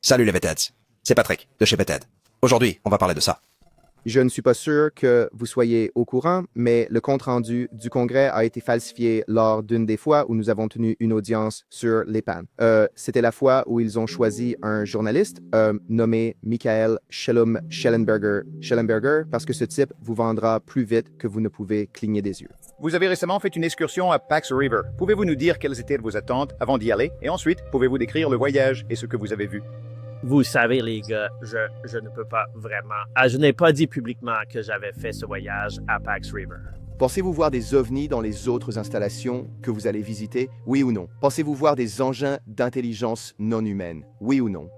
Salut les Vetheads, c'est Patrick de chez Vethead. Aujourd'hui, on va parler de ça. Je ne suis pas sûr que vous soyez au courant, mais le compte-rendu du Congrès a été falsifié lors d'une des fois où nous avons tenu une audience sur les pannes. C'était la fois où ils ont choisi un journaliste nommé Michael Schellenberger, parce que ce type vous vendra plus vite que vous ne pouvez cligner des yeux. Vous avez récemment fait une excursion à Pax River. Pouvez-vous nous dire quelles étaient vos attentes avant d'y aller? Et ensuite, pouvez-vous décrire le voyage et ce que vous avez vu? Vous savez, les gars, je ne peux pas vraiment. Je n'ai pas dit publiquement que j'avais fait ce voyage à Pax River. Pensez-vous voir des ovnis dans les autres installations que vous allez visiter, oui ou non? Pensez-vous voir des engins d'intelligence non humaine, oui ou non?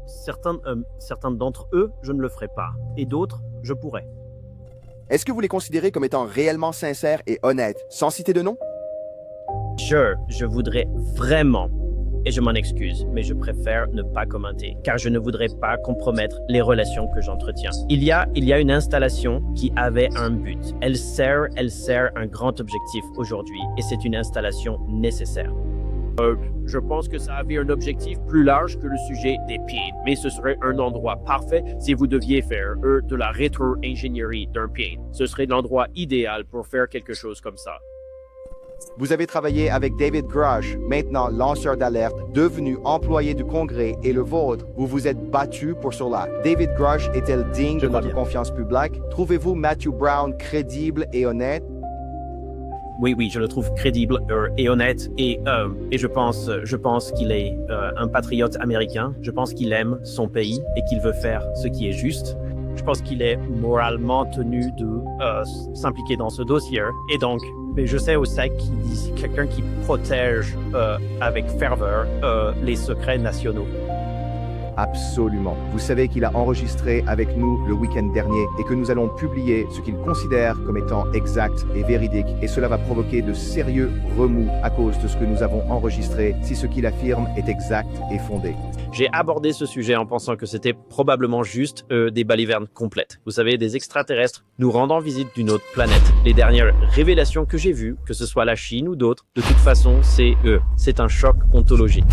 Certains d'entre eux, je ne le ferai pas. Et d'autres, je pourrais. Est-ce que vous les considérez comme étant réellement sincères et honnêtes, sans citer de nom? Je voudrais vraiment, et je m'en excuse, mais je préfère ne pas commenter, car je ne voudrais pas compromettre les relations que j'entretiens. Il y a une installation qui avait un but. Elle sert un grand objectif aujourd'hui, et c'est une installation nécessaire. Je pense que ça avait un objectif plus large que le sujet des pins, mais ce serait un endroit parfait si vous deviez faire de la rétro-ingénierie d'un pin. Ce serait l'endroit idéal pour faire quelque chose comme ça. Vous avez travaillé avec David Grush, maintenant lanceur d'alerte, devenu employé du Congrès et le vôtre. Vous vous êtes battu pour cela. David Grush est-elle digne de notre confiance publique? Trouvez-vous Matthew Brown crédible et honnête? Oui, je le trouve crédible et honnête et je pense qu'il est un patriote américain. Je pense qu'il aime son pays et qu'il veut faire ce qui est juste. Je pense qu'il est moralement tenu de s'impliquer dans ce dossier. Et donc, mais je sais aussi qu'il est quelqu'un qui protège avec ferveur les secrets nationaux. Absolument. Vous savez qu'il a enregistré avec nous le week-end dernier et que nous allons publier ce qu'il considère comme étant exact et véridique. Et cela va provoquer de sérieux remous à cause de ce que nous avons enregistré si ce qu'il affirme est exact et fondé. J'ai abordé ce sujet en pensant que c'était probablement juste des balivernes complètes. Vous savez, des extraterrestres nous rendant visite d'une autre planète. Les dernières révélations que j'ai vues, que ce soit la Chine ou d'autres, de toute façon, c'est eux. C'est un choc ontologique.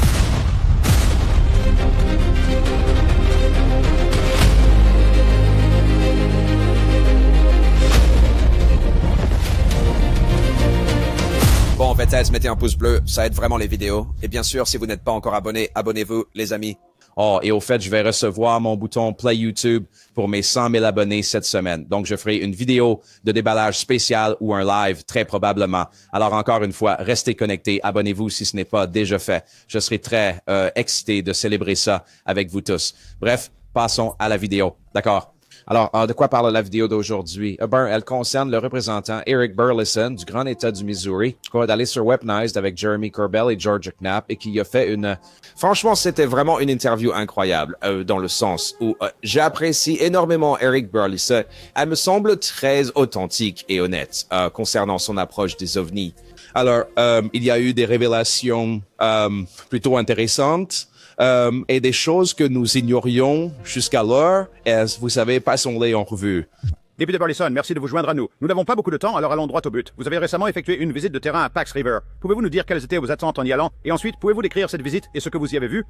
Bon, Vetheads, mettez un pouce bleu, ça aide vraiment les vidéos. Et bien sûr, si vous n'êtes pas encore abonné, abonnez-vous, les amis. Oh, et au fait, je vais recevoir mon bouton Play YouTube pour mes 100 000 abonnés cette semaine. Donc, je ferai une vidéo de déballage spécial ou un live, très probablement. Alors, encore une fois, restez connectés, abonnez-vous si ce n'est pas déjà fait. Je serai très excité de célébrer ça avec vous tous. Bref, passons à la vidéo. D'accord? Alors, de quoi parle la vidéo d'aujourd'hui? Elle concerne le représentant Eric Burleson du Grand État du Missouri, qui est allé sur Weaponized avec Jeremy Corbell et Georgia Knapp et qui a fait une... Franchement, c'était vraiment une interview incroyable, dans le sens où j'apprécie énormément Eric Burleson. Elle me semble très authentique et honnête concernant son approche des ovnis. Alors, il y a eu des révélations plutôt intéressantes. Et des choses que nous ignorions jusqu'alors, et vous savez, passons-les en revue. Député Burleson, merci de vous joindre à nous. Nous n'avons pas beaucoup de temps, alors allons droit au but. Vous avez récemment effectué une visite de terrain à Pax River. Pouvez-vous nous dire quelles étaient vos attentes en y allant? Et ensuite, pouvez-vous décrire cette visite et ce que vous y avez vu?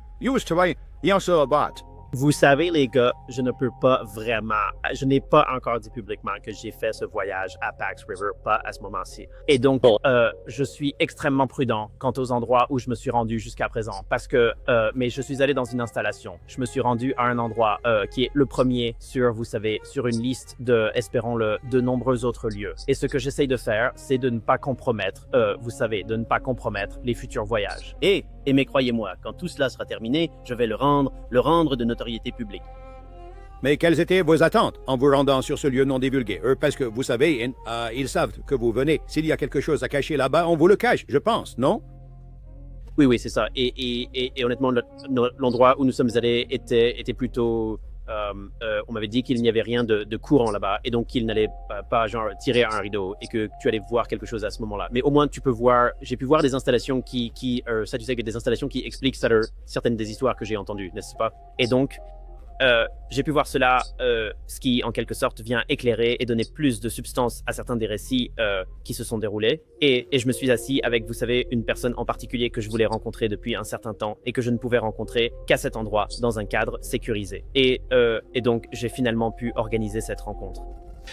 Vous savez, les gars, je n'ai pas encore dit publiquement que j'ai fait ce voyage à Pax River, pas à ce moment-ci. Et donc, je suis extrêmement prudent quant aux endroits où je me suis rendu jusqu'à présent, parce que, mais je suis allé dans une installation. Je me suis rendu à un endroit qui est le premier sur, vous savez, sur une liste de, espérons-le, de nombreux autres lieux. Et ce que j'essaye de faire, c'est de ne pas compromettre, vous savez, de ne pas compromettre les futurs voyages. Mais croyez-moi, quand tout cela sera terminé, je vais le rendre de notoriété publique. Mais quelles étaient vos attentes en vous rendant sur ce lieu non divulgué? Parce que, vous savez, ils savent que vous venez. S'il y a quelque chose à cacher là-bas, on vous le cache, je pense, non? Oui, c'est ça. Et honnêtement, l'endroit où nous sommes allés était plutôt... on m'avait dit qu'il n'y avait rien de courant là-bas et donc qu'il n'allait pas genre tirer un rideau et que tu allais voir quelque chose à ce moment-là. Mais au moins tu peux voir, j'ai pu voir des installations ça tu sais que des installations qui expliquent certaines des histoires que j'ai entendues, n'est-ce pas? Et donc j'ai pu voir cela, ce qui en quelque sorte vient éclairer et donner plus de substance à certains des récits qui se sont déroulés. Et je me suis assis avec, vous savez, une personne en particulier que je voulais rencontrer depuis un certain temps et que je ne pouvais rencontrer qu'à cet endroit, dans un cadre sécurisé. Et donc, j'ai finalement pu organiser cette rencontre.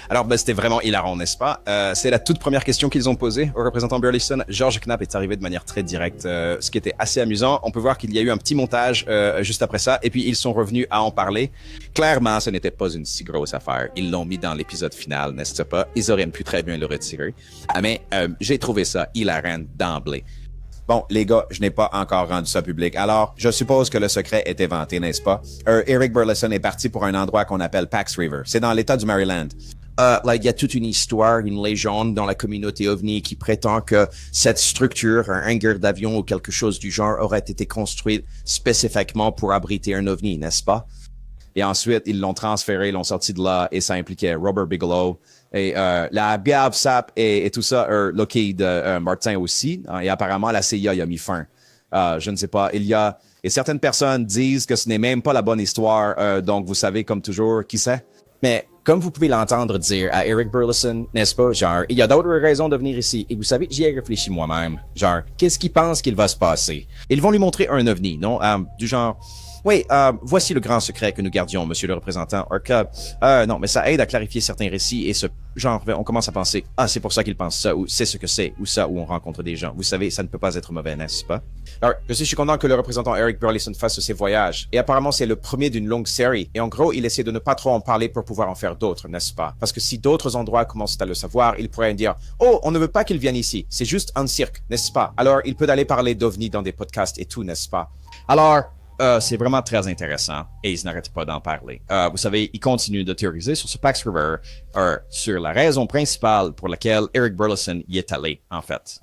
Alors, ben, c'était vraiment hilarant, n'est-ce pas? C'est la toute première question qu'ils ont posée au représentant Burleson. George Knapp est arrivé de manière très directe, ce qui était assez amusant. On peut voir qu'il y a eu un petit montage juste après ça, et puis ils sont revenus à en parler. Clairement, ce n'était pas une si grosse affaire. Ils l'ont mis dans l'épisode final, n'est-ce pas? Ils auraient pu très bien le retirer. Mais j'ai trouvé ça hilarant d'emblée. Bon, les gars, je n'ai pas encore rendu ça public, alors je suppose que le secret est éventé, n'est-ce pas? Eric Burleson est parti pour un endroit qu'on appelle Pax River. C'est dans l'État du Maryland. Là, il y a toute une histoire, une légende dans la communauté OVNI qui prétend que cette structure, un hangar d'avion ou quelque chose du genre, aurait été construite spécifiquement pour abriter un OVNI, n'est-ce pas? Et ensuite, ils l'ont transféré, ils l'ont sorti de là, et ça impliquait Robert Bigelow, et la BAVSAP et tout ça, Lockheed Martin aussi, et apparemment la CIA y a mis fin. Je ne sais pas, et certaines personnes disent que ce n'est même pas la bonne histoire, donc vous savez, comme toujours, qui sait? Mais comme vous pouvez l'entendre dire à Eric Burleson, n'est-ce pas, genre, il y a d'autres raisons de venir ici. Et vous savez, j'y ai réfléchi moi-même. Genre, qu'est-ce qu'il pense qu'il va se passer? Ils vont lui montrer un ovni, non? Du genre, oui, voici le grand secret que nous gardions, monsieur le représentant Orca. Non, mais ça aide à clarifier certains récits et on commence à penser, c'est pour ça qu'il pense ça, ou c'est ce que c'est, ou ça, où on rencontre des gens. Vous savez, ça ne peut pas être mauvais, n'est-ce pas? Alors, je suis content que le représentant Eric Burleson fasse ses voyages. Et apparemment, c'est le premier d'une longue série. Et en gros, il essaie de ne pas trop en parler pour pouvoir en faire d'autres, n'est-ce pas? Parce que si d'autres endroits commencent à le savoir, il pourrait dire, oh, on ne veut pas qu'il vienne ici. C'est juste un cirque, n'est-ce pas? Alors, il peut aller parler d'OVNI dans des podcasts et tout, n'est-ce pas? Alors, c'est vraiment très intéressant et ils n'arrêtent pas d'en parler. Vous savez, ils continuent de théoriser sur ce Pax River, sur la raison principale pour laquelle Eric Burleson y est allé, en fait.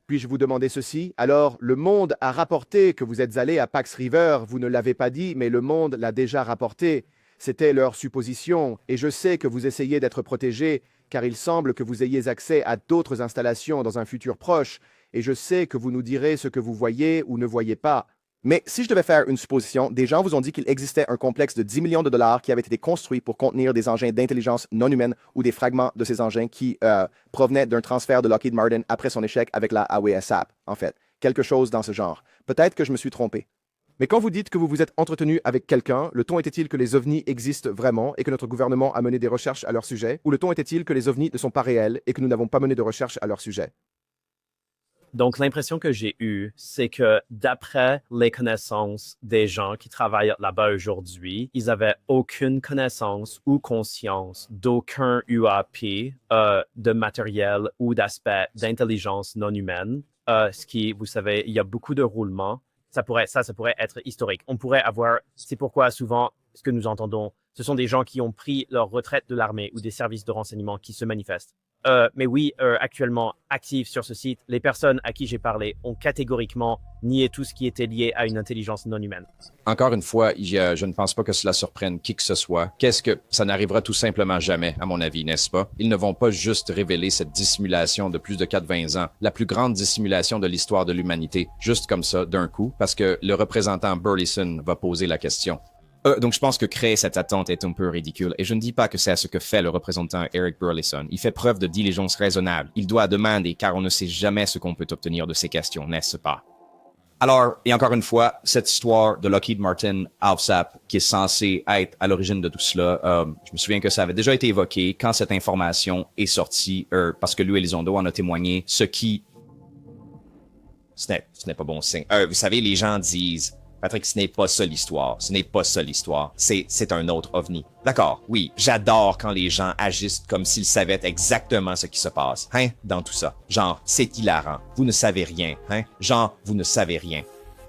Puis-je vous demander ceci? Alors, le monde a rapporté que vous êtes allé à Pax River. Vous ne l'avez pas dit, mais le monde l'a déjà rapporté. C'était leur supposition. Et je sais que vous essayez d'être protégé, car il semble que vous ayez accès à d'autres installations dans un futur proche. Et je sais que vous nous direz ce que vous voyez ou ne voyez pas. Mais si je devais faire une supposition, des gens vous ont dit qu'il existait un complexe de 10 millions de dollars qui avait été construit pour contenir des engins d'intelligence non humaine ou des fragments de ces engins qui provenaient d'un transfert de Lockheed Martin après son échec avec la AWSAP, en fait. Quelque chose dans ce genre. Peut-être que je me suis trompé. Mais quand vous dites que vous vous êtes entretenu avec quelqu'un, le ton était-il que les ovnis existent vraiment et que notre gouvernement a mené des recherches à leur sujet? Ou le ton était-il que les ovnis ne sont pas réels et que nous n'avons pas mené de recherches à leur sujet? Donc, l'impression que j'ai eue, c'est que d'après les connaissances des gens qui travaillent là-bas aujourd'hui, ils n'avaient aucune connaissance ou conscience d'aucun UAP, de matériel ou d'aspect d'intelligence non humaine. Ce qui, vous savez, il y a beaucoup de roulements. Ça pourrait être historique. On pourrait avoir, c'est pourquoi souvent, ce que nous entendons, ce sont des gens qui ont pris leur retraite de l'armée ou des services de renseignement qui se manifestent. Mais oui, actuellement actifs sur ce site, les personnes à qui j'ai parlé ont catégoriquement nié tout ce qui était lié à une intelligence non humaine. Encore une fois, je ne pense pas que cela surprenne qui que ce soit. Ça n'arrivera tout simplement jamais, à mon avis, n'est-ce pas? Ils ne vont pas juste révéler cette dissimulation de plus de 80 ans, la plus grande dissimulation de l'histoire de l'humanité, juste comme ça, d'un coup, parce que le représentant Burleson va poser la question. Donc, je pense que créer cette attente est un peu ridicule. Et je ne dis pas que c'est ce que fait le représentant Eric Burleson. Il fait preuve de diligence raisonnable. Il doit demander, car on ne sait jamais ce qu'on peut obtenir de ces questions, n'est-ce pas? Alors, et encore une fois, cette histoire de Lockheed Martin, AWSAP, qui est censée être à l'origine de tout cela, je me souviens que ça avait déjà été évoqué quand cette information est sortie, parce que Lou Elizondo en a témoigné, ce n'est pas bon signe. Vous savez, les gens disent... Patrick, ce n'est pas ça l'histoire. Ce n'est pas ça l'histoire. C'est un autre ovni. D'accord, oui, j'adore quand les gens agissent comme s'ils savaient exactement ce qui se passe, hein, dans tout ça. Genre, c'est hilarant. Vous ne savez rien, hein. Genre, vous ne savez rien.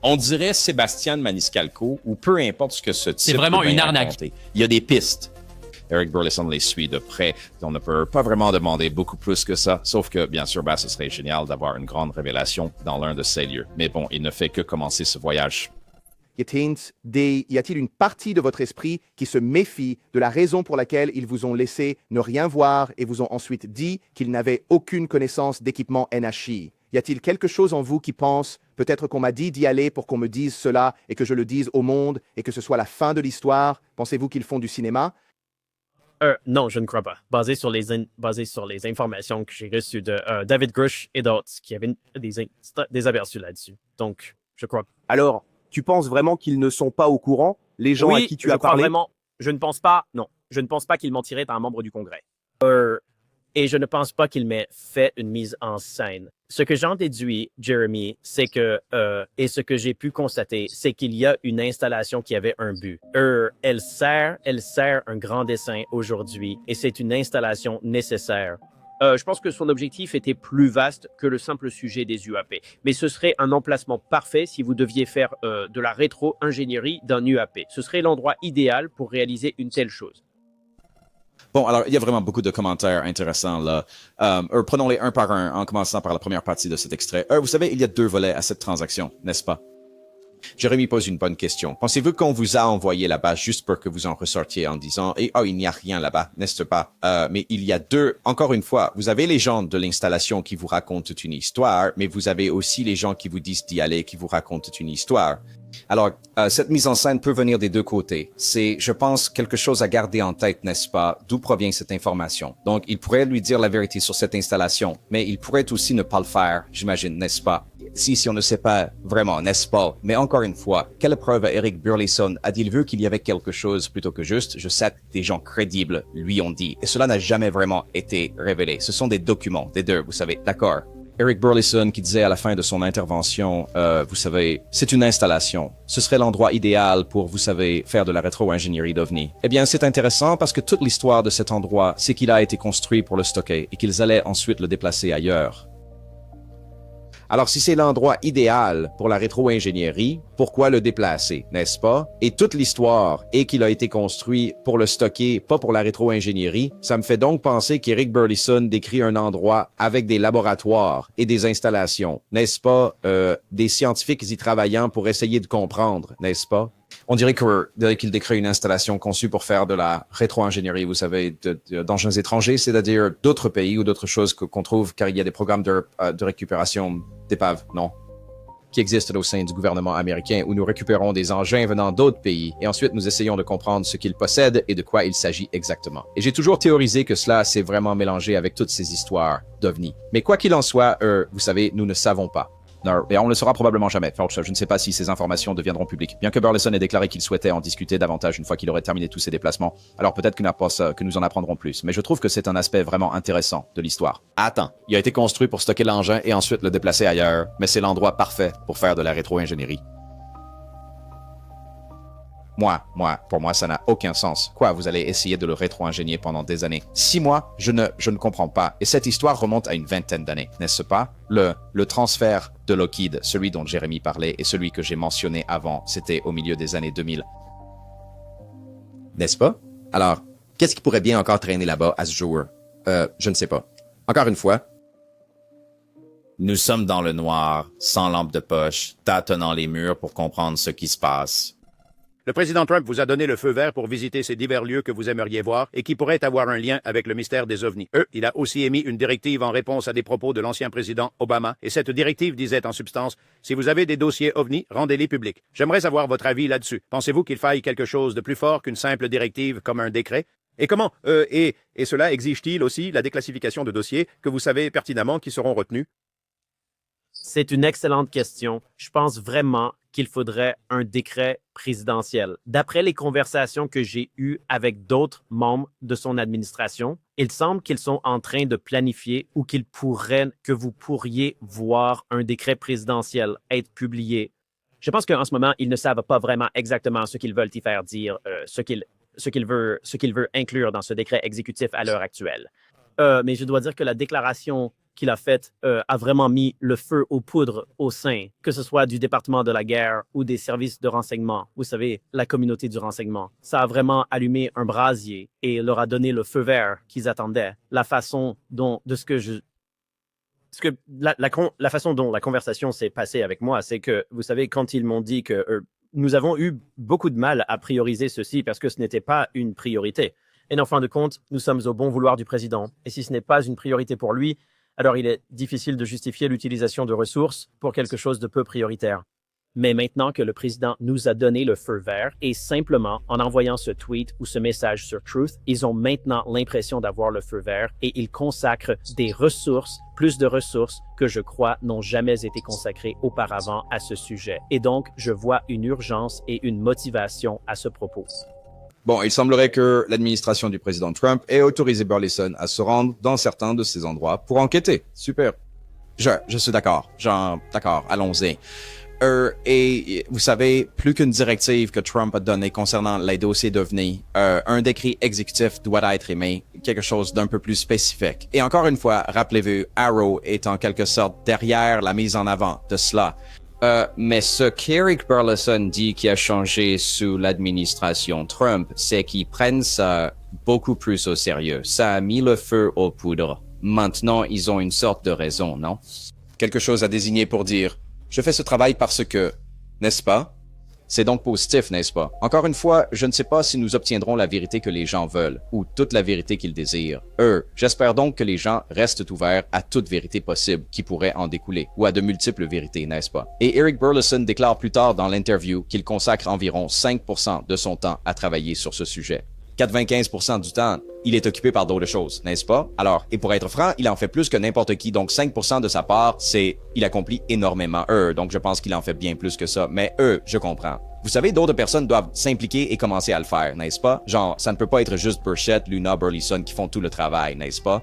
On dirait Sébastien Maniscalco, ou peu importe ce que ce type... C'est vraiment une arnaque. Raconter. Il y a des pistes. Eric Burleson les suit de près. On ne peut pas vraiment demander beaucoup plus que ça, sauf que, bien sûr, ce serait génial d'avoir une grande révélation dans l'un de ces lieux. Mais bon, il ne fait que commencer ce voyage. Y a-t-il une partie de votre esprit qui se méfie de la raison pour laquelle ils vous ont laissé ne rien voir et vous ont ensuite dit qu'ils n'avaient aucune connaissance d'équipement NHI? Y a-t-il quelque chose en vous qui pense, peut-être qu'on m'a dit d'y aller pour qu'on me dise cela et que je le dise au monde et que ce soit la fin de l'histoire? Pensez-vous qu'ils font du cinéma? Non, je ne crois pas. Basé sur les informations que j'ai reçues de David Grush et d'autres qui avaient des aperçus là-dessus. Donc, je crois. Alors, tu penses vraiment qu'ils ne sont pas au courant, les gens à qui tu as parlé? Vraiment, je ne pense pas, non, je ne pense pas qu'il mentirait à un membre du Congrès. Et je ne pense pas qu'il m'ait fait une mise en scène. Ce que j'en déduis, Jeremy, c'est que, et ce que j'ai pu constater, c'est qu'il y a une installation qui avait un but. Elle sert un grand dessein aujourd'hui, et c'est une installation nécessaire. Je pense que son objectif était plus vaste que le simple sujet des UAP. Mais ce serait un emplacement parfait si vous deviez faire de la rétro-ingénierie d'un UAP. Ce serait l'endroit idéal pour réaliser une telle chose. Bon, alors, il y a vraiment beaucoup de commentaires intéressants là. Prenons-les un par un, en commençant par la première partie de cet extrait. Vous savez, il y a 2 volets à cette transaction, n'est-ce pas? Jérémy pose une bonne question. Pensez-vous qu'on vous a envoyé là-bas juste pour que vous en ressortiez en disant « il n'y a rien là-bas, n'est-ce pas? Mais il y a 2, encore une fois, vous avez les gens de l'installation qui vous racontent toute une histoire, mais vous avez aussi les gens qui vous disent d'y aller, qui vous racontent toute une histoire. Alors, cette mise en scène peut venir des 2 côtés. C'est, je pense, quelque chose à garder en tête, n'est-ce pas? D'où provient cette information? Donc, il pourrait lui dire la vérité sur cette installation, mais il pourrait aussi ne pas le faire, j'imagine, n'est-ce pas? Si on ne sait pas vraiment, n'est-ce pas? Mais encore une fois, quelle preuve Eric Burleson a-t-il vu qu'il y avait quelque chose plutôt que juste, je sais, des gens crédibles lui ont dit. Et cela n'a jamais vraiment été révélé. Ce sont des documents, des 2, vous savez, d'accord? Eric Burleson qui disait à la fin de son intervention, vous savez, c'est une installation. Ce serait l'endroit idéal pour, vous savez, faire de la rétro-ingénierie d'OVNI. Eh bien, c'est intéressant parce que toute l'histoire de cet endroit, c'est qu'il a été construit pour le stocker et qu'ils allaient ensuite le déplacer ailleurs. Alors, si c'est l'endroit idéal pour la rétro-ingénierie, pourquoi le déplacer, n'est-ce pas? Et toute l'histoire est qu'il a été construit pour le stocker, pas pour la rétro-ingénierie. Ça me fait donc penser qu'Eric Burleson décrit un endroit avec des laboratoires et des installations, n'est-ce pas? Des scientifiques y travaillant pour essayer de comprendre, n'est-ce pas? On dirait qu'il décrit une installation conçue pour faire de la rétro-ingénierie, vous savez, d'engins étrangers, c'est-à-dire d'autres pays ou d'autres choses qu'on trouve, car il y a des programmes de récupération d'épaves, non? Qui existent au sein du gouvernement américain, où nous récupérons des engins venant d'autres pays, et ensuite nous essayons de comprendre ce qu'ils possèdent et de quoi il s'agit exactement. Et j'ai toujours théorisé que cela s'est vraiment mélangé avec toutes ces histoires d'OVNI. Mais quoi qu'il en soit, vous savez, nous ne savons pas. Non, et on ne le saura probablement jamais. Je ne sais pas si ces informations deviendront publiques. Bien que Burleson ait déclaré qu'il souhaitait en discuter davantage une fois qu'il aurait terminé tous ses déplacements, alors peut-être que nous en apprendrons plus. Mais je trouve que c'est un aspect vraiment intéressant de l'histoire. Attends, il a été construit pour stocker l'engin et ensuite le déplacer ailleurs, mais c'est l'endroit parfait pour faire de la rétro-ingénierie. Pour moi, ça n'a aucun sens. Quoi, vous allez essayer de le rétro-ingénier pendant des années? 6 mois? Je ne comprends pas. Et cette histoire remonte à une vingtaine d'années, n'est-ce pas? Le transfert de Lockheed, celui dont Jérémy parlait et celui que j'ai mentionné avant, c'était au milieu des années 2000. N'est-ce pas? Alors, qu'est-ce qui pourrait bien encore traîner là-bas à ce jour? Je ne sais pas. Encore une fois, nous sommes dans le noir, sans lampe de poche, tâtonnant les murs pour comprendre ce qui se passe. Le président Trump vous a donné le feu vert pour visiter ces divers lieux que vous aimeriez voir et qui pourraient avoir un lien avec le mystère des ovnis. Il a aussi émis une directive en réponse à des propos de l'ancien président Obama, et cette directive disait en substance, si vous avez des dossiers ovnis, rendez-les publics. J'aimerais savoir votre avis là-dessus. Pensez-vous qu'il faille quelque chose de plus fort qu'une simple directive comme un décret? Et comment, et cela exige-t-il aussi la déclassification de dossiers que vous savez pertinemment qui seront retenus? C'est une excellente question. Je pense vraiment qu'il faudrait un décret présidentiel. D'après les conversations que j'ai eues avec d'autres membres de son administration, il semble qu'ils sont en train de planifier ou que vous pourriez voir un décret présidentiel être publié. Je pense qu'en ce moment, ils ne savent pas vraiment exactement ce qu'ils veulent y faire dire, ce qu'il veut inclure dans ce décret exécutif à l'heure actuelle. Mais je dois dire que la déclaration qu'il a faite a vraiment mis le feu aux poudres au sein, que ce soit du département de la guerre ou des services de renseignement. Vous savez, la communauté du renseignement. Ça a vraiment allumé un brasier et leur a donné le feu vert qu'ils attendaient. La façon dont, la façon dont la conversation s'est passée avec moi, c'est que, vous savez, quand ils m'ont dit que nous avons eu beaucoup de mal à prioriser ceci parce que ce n'était pas une priorité. Et en fin de compte, nous sommes au bon vouloir du président. Et si ce n'est pas une priorité pour lui, Alors il est difficile de justifier l'utilisation de ressources pour quelque chose de peu prioritaire. Mais maintenant que le président nous a donné le feu vert et simplement en envoyant ce tweet ou ce message sur Truth, ils ont maintenant l'impression d'avoir le feu vert et ils consacrent des ressources, plus de ressources que je crois n'ont jamais été consacrées auparavant à ce sujet. Et donc, je vois une urgence et une motivation à ce propos. Bon, il semblerait que l'administration du président Trump ait autorisé Burleson à se rendre dans certains de ces endroits pour enquêter. Super. Je suis d'accord. D'accord, allons-y. Et vous savez, plus qu'une directive que Trump a donnée concernant les dossiers d'OVNI, un décret exécutif doit être émis, quelque chose d'un peu plus spécifique. Et encore une fois, rappelez-vous, Arrow est en quelque sorte derrière la mise en avant de cela. Mais ce qu'Eric Burleson dit qui a changé sous l'administration Trump, c'est qu'ils prennent ça beaucoup plus au sérieux. Ça a mis le feu aux poudres. Maintenant, ils ont une sorte de raison, non? Quelque chose à désigner pour dire « Je fais ce travail parce que », n'est-ce pas? C'est donc positif, n'est-ce pas? Encore une fois, je ne sais pas si nous obtiendrons la vérité que les gens veulent, ou toute la vérité qu'ils désirent. J'espère donc que les gens restent ouverts à toute vérité possible qui pourrait en découler, ou à de multiples vérités, n'est-ce pas? Et Eric Burleson déclare plus tard dans l'interview qu'il consacre environ 5% de son temps à travailler sur ce sujet. 95% du temps, il est occupé par d'autres choses, n'est-ce pas? Alors, et pour être franc, il en fait plus que n'importe qui, donc 5% de sa part, il accomplit énormément. Donc je pense qu'il en fait bien plus que ça, mais je comprends. Vous savez, d'autres personnes doivent s'impliquer et commencer à le faire, n'est-ce pas? Genre, ça ne peut pas être juste Burchett, Luna, Burleson qui font tout le travail, n'est-ce pas?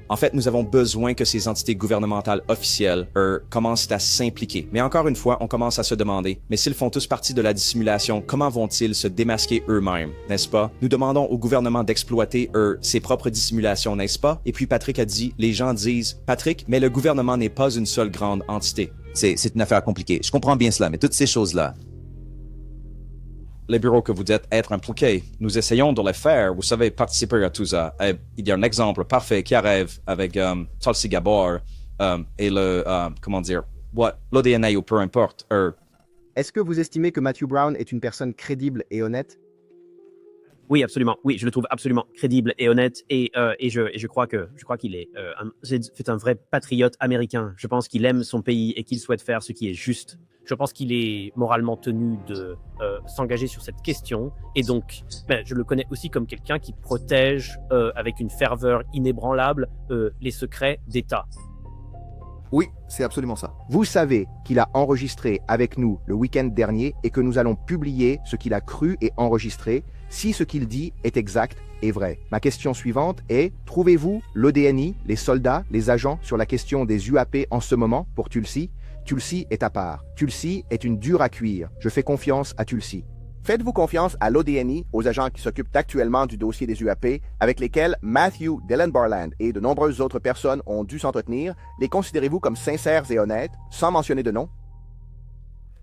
En fait, nous avons besoin que ces entités gouvernementales officielles, commencent à s'impliquer. Mais encore une fois, on commence à se demander, mais s'ils font tous partie de la dissimulation, comment vont-ils se démasquer eux-mêmes, n'est-ce pas? Nous demandons au gouvernement d'exploiter, ses propres dissimulations, n'est-ce pas? Et puis Patrick a dit, les gens disent, Patrick, mais le gouvernement n'est pas une seule grande entité. C'est une affaire compliquée. Je comprends bien cela, mais toutes ces choses-là, les bureaux que vous dites être impliqués, nous essayons de les faire, vous savez, participer à tout ça. Et il y a un exemple parfait qui arrive avec Tulsi Gabbard et l'ODNA ou peu importe. Est-ce que vous estimez que Matthew Brown est une personne crédible et honnête? Oui, absolument. Oui, je le trouve absolument crédible et honnête et je crois qu'il est c'est un vrai patriote américain. Je pense qu'il aime son pays et qu'il souhaite faire ce qui est juste. Je pense qu'il est moralement tenu de s'engager sur cette question et donc je le connais aussi comme quelqu'un qui protège avec une ferveur inébranlable les secrets d'État. Oui, c'est absolument ça. Vous savez qu'il a enregistré avec nous le week-end dernier et que nous allons publier ce qu'il a cru et enregistré si ce qu'il dit est exact et vrai. Ma question suivante est, trouvez-vous l'ODNI, les soldats, les agents sur la question des UAP en ce moment pour Tulsi? Tulsi est à part. Tulsi est une dure à cuire. Je fais confiance à Tulsi. Faites-vous confiance à l'ODNI, aux agents qui s'occupent actuellement du dossier des UAP, avec lesquels Matthew Dellenbarland et de nombreuses autres personnes ont dû s'entretenir? Les considérez-vous comme sincères et honnêtes, sans mentionner de nom?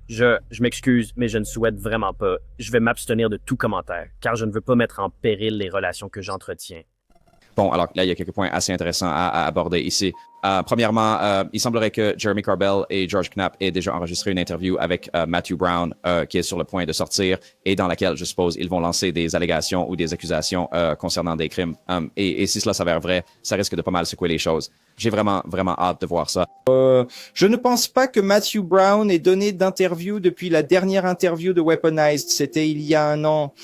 Je m'excuse, mais je ne souhaite vraiment pas. Je vais m'abstenir de tout commentaire, car je ne veux pas mettre en péril les relations que j'entretiens. Bon, alors là, il y a quelques points assez intéressants à aborder ici. Premièrement, il semblerait que Jeremy Corbell et George Knapp aient déjà enregistré une interview avec Matthew Brown qui est sur le point de sortir et dans laquelle, je suppose, ils vont lancer des allégations ou des accusations concernant des crimes. Et si cela s'avère vrai, ça risque de pas mal secouer les choses. J'ai vraiment, vraiment hâte de voir ça. Je ne pense pas que Matthew Brown ait donné d'interview depuis la dernière interview de Weaponized. C'était il y a un an.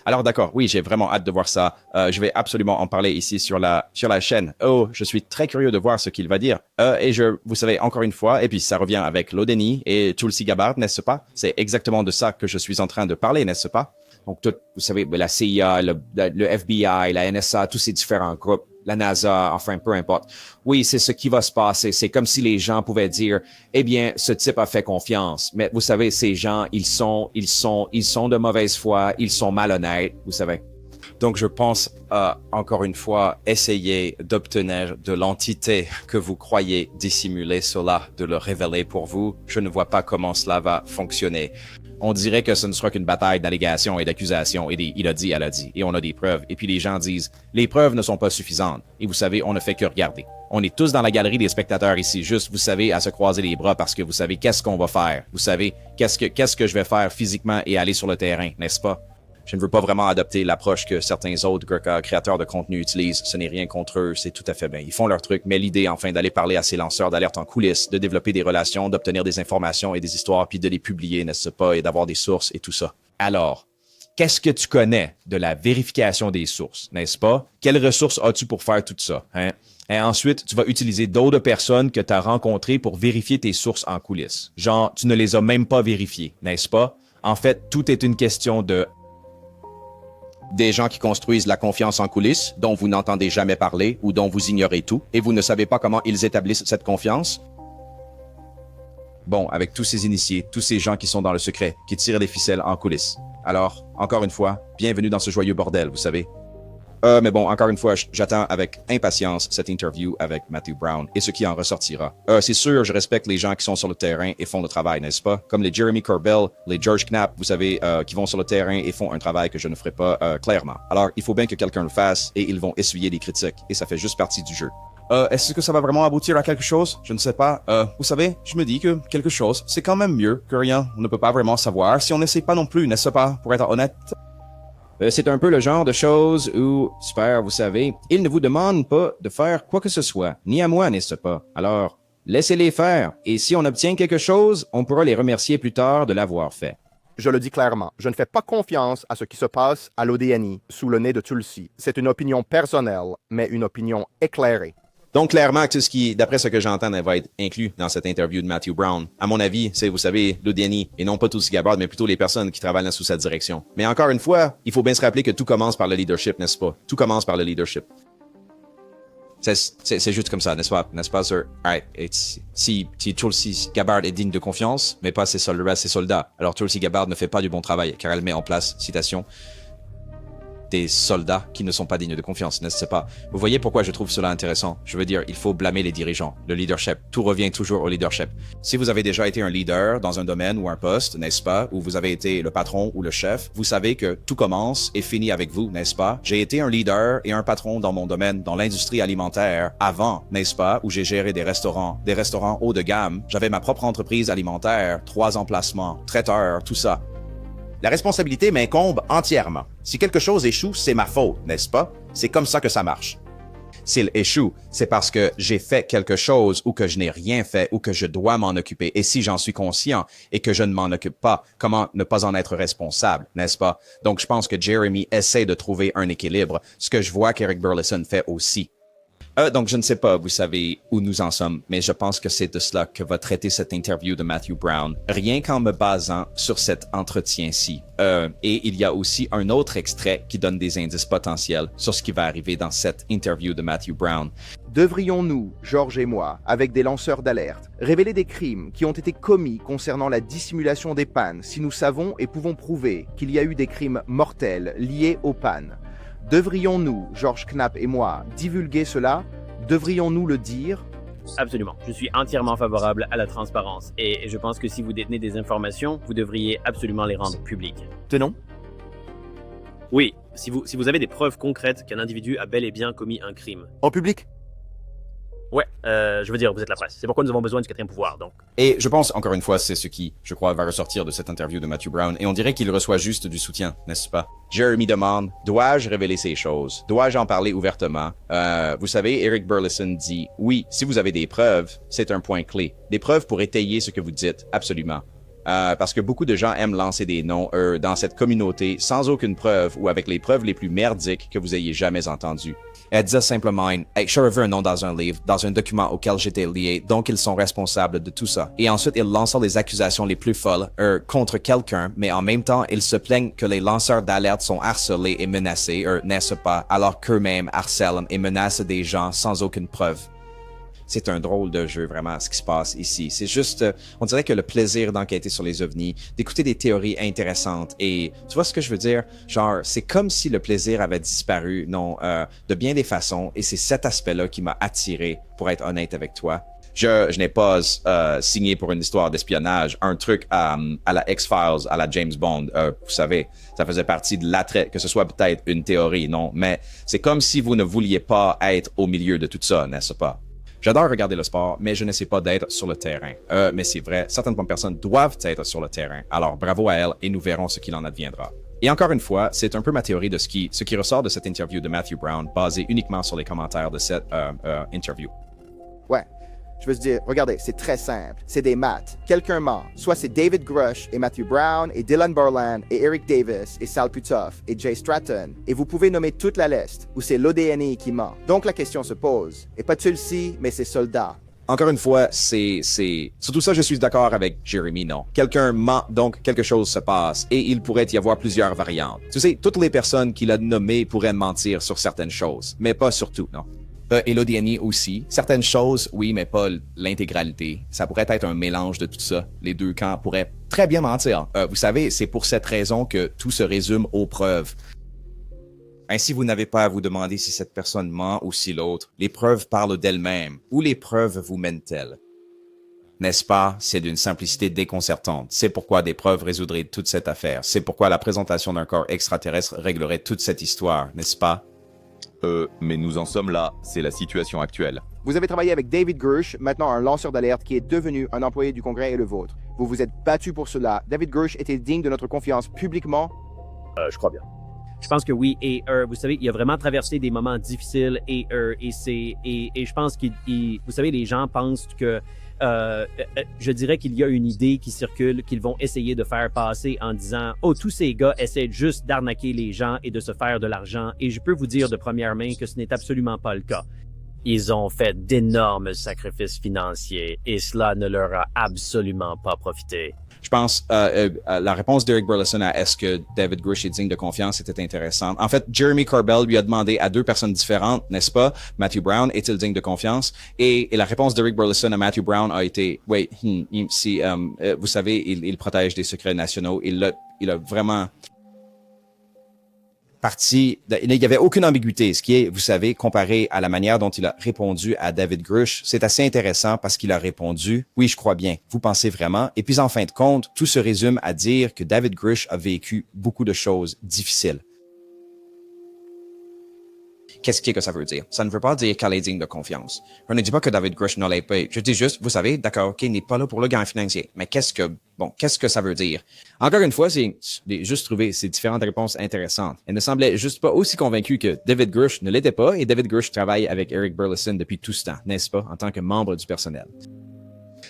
Alors d'accord, oui, j'ai vraiment hâte de voir ça. Je vais absolument en parler ici sur la chaîne. Je suis très curieux de voir ce qu'il va dire. Et vous savez, encore une fois, et puis ça revient avec l'ODNI et Tulsi Gabbard, n'est-ce pas? C'est exactement de ça que je suis en train de parler, n'est-ce pas? Donc, vous savez, la CIA, le FBI, la NSA, tous ces différents groupes, la NASA, enfin, peu importe. Oui, c'est ce qui va se passer. C'est comme si les gens pouvaient dire, eh bien, ce type a fait confiance. Mais vous savez, ces gens, ils sont de mauvaise foi, ils sont malhonnêtes, vous savez. Donc, je pense, encore une fois, essayer d'obtenir de l'entité que vous croyez dissimuler cela, de le révéler pour vous. Je ne vois pas comment cela va fonctionner. On dirait que ce ne sera qu'une bataille d'allégations et d'accusations. Et il a dit, elle a dit. Et on a des preuves. Et puis les gens disent, les preuves ne sont pas suffisantes. Et vous savez, on ne fait que regarder. On est tous dans la galerie des spectateurs ici, juste, vous savez, à se croiser les bras parce que vous savez qu'est-ce qu'on va faire. Vous savez, qu'est-ce que je vais faire physiquement et aller sur le terrain, n'est-ce pas? Je ne veux pas vraiment adopter l'approche que certains autres créateurs de contenu utilisent. Ce n'est rien contre eux, c'est tout à fait bien. Ils font leur truc, mais l'idée, enfin, d'aller parler à ces lanceurs d'alerte en coulisses, de développer des relations, d'obtenir des informations et des histoires, puis de les publier, n'est-ce pas, et d'avoir des sources et tout ça. Alors, qu'est-ce que tu connais de la vérification des sources, n'est-ce pas? Quelles ressources as-tu pour faire tout ça, hein? Et ensuite, tu vas utiliser d'autres personnes que tu as rencontrées pour vérifier tes sources en coulisses. Genre, tu ne les as même pas vérifiées, n'est-ce pas? En fait, tout est une question de des gens qui construisent la confiance en coulisses, dont vous n'entendez jamais parler ou dont vous ignorez tout, et vous ne savez pas comment ils établissent cette confiance. Bon, avec tous ces initiés, tous ces gens qui sont dans le secret, qui tirent des ficelles en coulisses. Alors, encore une fois, bienvenue dans ce joyeux bordel, vous savez. Mais bon, encore une fois, j'attends avec impatience cette interview avec Matthew Brown et ce qui en ressortira. C'est sûr, je respecte les gens qui sont sur le terrain et font le travail, n'est-ce pas? Comme les Jeremy Corbell, les George Knapp, vous savez, qui vont sur le terrain et font un travail que je ne ferai pas clairement. Alors, il faut bien que quelqu'un le fasse et ils vont essuyer des critiques et ça fait juste partie du jeu. Est-ce que ça va vraiment aboutir à quelque chose? Je ne sais pas. Vous savez, je me dis que quelque chose, c'est quand même mieux que rien. On ne peut pas vraiment savoir si on n'essaie pas non plus, n'est-ce pas, pour être honnête? C'est un peu le genre de choses où, super, vous savez, ils ne vous demandent pas de faire quoi que ce soit, ni à moi, n'est-ce pas? Alors, laissez-les faire, et si on obtient quelque chose, on pourra les remercier plus tard de l'avoir fait. Je le dis clairement, je ne fais pas confiance à ce qui se passe à l'ODNI sous le nez de Tulsi. C'est une opinion personnelle, mais une opinion éclairée. Donc, clairement, tout ce qui, d'après ce que j'entends, va être inclus dans cette interview de Matthew Brown. À mon avis, c'est, vous savez, l'ODNI, et non pas Tulsi Gabbard, mais plutôt les personnes qui travaillent sous sa direction. Mais encore une fois, il faut bien se rappeler que tout commence par le leadership, n'est-ce pas? Tout commence par le leadership. C'est juste comme ça, n'est-ce pas, sir? Alright, si Tulsi Gabbard est digne de confiance, mais pas ses soldats, alors Tulsi Gabbard ne fait pas du bon travail, car elle met en place, citation, des soldats qui ne sont pas dignes de confiance, n'est-ce pas? Vous voyez pourquoi je trouve cela intéressant? Je veux dire, il faut blâmer les dirigeants, le leadership. Tout revient toujours au leadership. Si vous avez déjà été un leader dans un domaine ou un poste, n'est-ce pas, où vous avez été le patron ou le chef, vous savez que tout commence et finit avec vous, n'est-ce pas? J'ai été un leader et un patron dans mon domaine, dans l'industrie alimentaire, avant, n'est-ce pas, où j'ai géré des restaurants haut de gamme. J'avais ma propre entreprise alimentaire, 3 emplacements, traiteur, tout ça. La responsabilité m'incombe entièrement. Si quelque chose échoue, c'est ma faute, n'est-ce pas? C'est comme ça que ça marche. S'il échoue, c'est parce que j'ai fait quelque chose ou que je n'ai rien fait ou que je dois m'en occuper. Et si j'en suis conscient et que je ne m'en occupe pas, comment ne pas en être responsable, n'est-ce pas? Donc, je pense que Jeremy essaie de trouver un équilibre, ce que je vois qu'Eric Burleson fait aussi. Donc, je ne sais pas, vous savez où nous en sommes, mais je pense que c'est de cela que va traiter cette interview de Matthew Brown, rien qu'en me basant sur cet entretien-ci. Et il y a aussi un autre extrait qui donne des indices potentiels sur ce qui va arriver dans cette interview de Matthew Brown. Devrions-nous, George et moi, avec des lanceurs d'alerte, révéler des crimes qui ont été commis concernant la dissimulation des pannes si nous savons et pouvons prouver qu'il y a eu des crimes mortels liés aux pannes? Devrions-nous, George Knapp et moi, divulguer cela? Devrions-nous le dire? Absolument. Je suis entièrement favorable à la transparence et je pense que si vous détenez des informations, vous devriez absolument les rendre publiques. Tenons. Oui, si vous avez des preuves concrètes qu'un individu a bel et bien commis un crime. En public? Ouais, je veux dire, vous êtes la presse. C'est pourquoi nous avons besoin du 4e pouvoir, donc. Et je pense, encore une fois, c'est ce qui, je crois, va ressortir de cette interview de Matthew Brown. Et on dirait qu'il reçoit juste du soutien, n'est-ce pas? Jeremy demande, dois-je révéler ces choses? Dois-je en parler ouvertement? Vous savez, Eric Burleson dit, oui, si vous avez des preuves, c'est un point clé. Des preuves pour étayer ce que vous dites, absolument. Parce que beaucoup de gens aiment lancer des noms dans cette communauté sans aucune preuve ou avec les preuves les plus merdiques que vous ayez jamais entendues. Elle disait simplement, hey, je veux un nom dans un livre, dans un document auquel j'étais lié, donc ils sont responsables de tout ça. Et ensuite, ils lancent les accusations les plus folles contre quelqu'un, mais en même temps, ils se plaignent que les lanceurs d'alerte sont harcelés et menacés, n'est-ce pas, alors qu'eux-mêmes harcèlent et menacent des gens sans aucune preuve. C'est un drôle de jeu, vraiment, ce qui se passe ici. C'est juste, on dirait que le plaisir d'enquêter sur les ovnis, d'écouter des théories intéressantes, et tu vois ce que je veux dire? Genre, c'est comme si le plaisir avait disparu, de bien des façons, et c'est cet aspect-là qui m'a attiré, pour être honnête avec toi. Je n'ai pas signé pour une histoire d'espionnage, un truc à la X-Files, à la James Bond. Vous savez, ça faisait partie de l'attrait, que ce soit peut-être une théorie, non? Mais c'est comme si vous ne vouliez pas être au milieu de tout ça, n'est-ce pas? J'adore regarder le sport, mais je n'essaie pas d'être sur le terrain. Mais c'est vrai, certaines bonnes personnes doivent être sur le terrain. Alors bravo à elles et nous verrons ce qu'il en adviendra. Et encore une fois, c'est un peu ma théorie de ce qui ressort de cette interview de Matthew Brown, basée uniquement sur les commentaires de cette interview. Ouais. Je veux dire, regardez, c'est très simple. C'est des maths. Quelqu'un ment. Soit c'est David Grush et Matthew Brown et Dylan Borland et Eric Davis et Sal Putoff et Jay Stratton. Et vous pouvez nommer toute la liste où c'est l'ODNI qui ment. Donc la question se pose. Et pas Tulsi, mais ses soldats. Encore une fois, c'est... Surtout ça, je suis d'accord avec Jeremy, non. Quelqu'un ment, donc quelque chose se passe. Et il pourrait y avoir plusieurs variantes. Tu sais, toutes les personnes qu'il a nommées pourraient mentir sur certaines choses, mais pas sur tout, non. Et l'ODNI aussi. Certaines choses, oui, mais pas l'intégralité. Ça pourrait être un mélange de tout ça. Les deux camps pourraient très bien mentir. Vous savez, c'est pour cette raison que tout se résume aux preuves. Ainsi, vous n'avez pas à vous demander si cette personne ment ou si l'autre. Les preuves parlent d'elles-mêmes. Où les preuves vous mènent-elles? N'est-ce pas? C'est d'une simplicité déconcertante. C'est pourquoi des preuves résoudraient toute cette affaire. C'est pourquoi la présentation d'un corps extraterrestre réglerait toute cette histoire, n'est-ce pas? Mais nous en sommes là, c'est la situation actuelle. Vous avez travaillé avec David Grush, maintenant un lanceur d'alerte qui est devenu un employé du Congrès et le vôtre. Vous vous êtes battu pour cela. David Grush était digne de notre confiance publiquement? Je crois bien. Je pense que oui, et vous savez, il a vraiment traversé des moments difficiles et je pense vous savez, les gens pensent que je dirais qu'il y a une idée qui circule qu'ils vont essayer de faire passer en disant « Oh, tous ces gars essaient juste d'arnaquer les gens et de se faire de l'argent. » Et je peux vous dire de première main que ce n'est absolument pas le cas. Ils ont fait d'énormes sacrifices financiers et cela ne leur a absolument pas profité. Je pense la réponse d'Eric Burleson à est-ce que David Grush est digne de confiance était intéressante. En fait, Jeremy Corbell lui a demandé à deux personnes différentes, n'est-ce pas? Matthew Brown, est-il digne de confiance? Et la réponse d'Eric Burleson à Matthew Brown a été, oui, si vous savez, il protège des secrets nationaux. Il a vraiment parti, il n'y avait aucune ambiguïté, ce qui est, vous savez, comparé à la manière dont il a répondu à David Grush, c'est assez intéressant parce qu'il a répondu « Oui, je crois bien, vous pensez vraiment ?» Et puis en fin de compte, tout se résume à dire que David Grush a vécu beaucoup de choses difficiles. Qu'est-ce que ça veut dire? Ça ne veut pas dire qu'elle est digne de confiance. Je ne dis pas que David Grush ne l'est pas. Je dis juste, vous savez, d'accord, qu'il n'est pas là pour le gain financier. Mais qu'est-ce que ça veut dire? Encore une fois, j'ai juste trouvé ces différentes réponses intéressantes. Elle ne semblait juste pas aussi convaincue que David Grush ne l'était pas, et David Grush travaille avec Eric Burleson depuis tout ce temps, n'est-ce pas, en tant que membre du personnel.